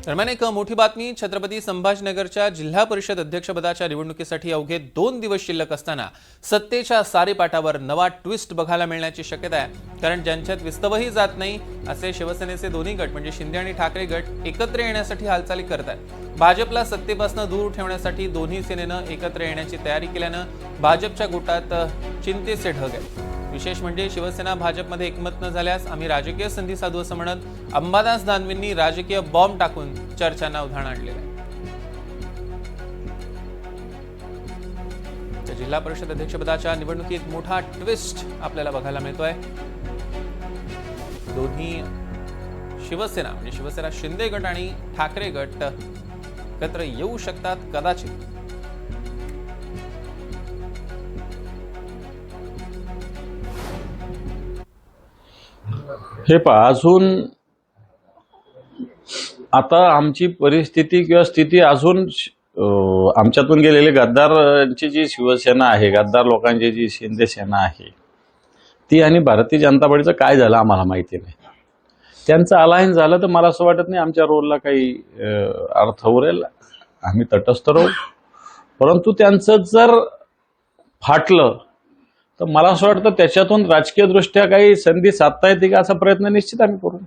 दरम्यान एक मोठी बातमी, छत्रपती संभाजीनगरच्या जिल्हा परिषद अध्यक्षपदाच्या निवडणुकीसाठी अवघे 2 दिवस शिल्लक असताना सत्तेच्या सारेपाटावर नवा ट्विस्ट बघायला मिळण्याची शक्यता आहे। कारण ज्यांच्यात विस्तवही जात नाही असे शिवसेनेचे दोन्ही गट म्हणजे शिंदे आणि ठाकरे गट एकत्र येण्यासाठी हालचाली करत आहेत। भाजपला सत्तेपासून दूर ठेवण्यासाठी दोन्ही सेनेनं एकत्र येण्याची तयारी केल्यानं भाजपच्या गुटात चिंतेचे ढग आहेत। विशेष म्हणजे शिवसेना भाजपमध्ये एकमत न झाल्यास आम्ही राजकीय संधी साधू असं म्हणत अंबादास दानवेंनी राजकीय बॉम्ब टाकून चर्चांना उधाण आणलेलं आहे। जिल्हा परिषद अध्यक्षपदाच्या निवडणुकीत मोठा ट्विस्ट आपल्याला बघायला मिळतोय। दोन्ही शिवसेना म्हणजे शिवसेना शिंदे गट आणि ठाकरे गट एकत्र येऊ शकतात कदाचित। हे पहा, अजून आता आमची परिस्थिती किंवा स्थिती अजून आमच्यातून गेलेले गद्दारांची जी शिवसेना आहे, गद्दार लोकांची जी शिंदे सेना आहे ती आणि भारतीय जनता पार्टीचं काय झालं आम्हाला माहिती नाही। त्यांचं अलायन्स झालं तर मला असं वाटत नाही आमच्या रोलला काही अर्थ उरेल, आम्ही तटस्थ राहू। परंतु त्यांचं जर फाटलं तर मला असं वाटतं त्याच्यातून राजकीय दृष्ट्या काही संधी साधता येते का असा प्रयत्न निश्चित आम्ही करू।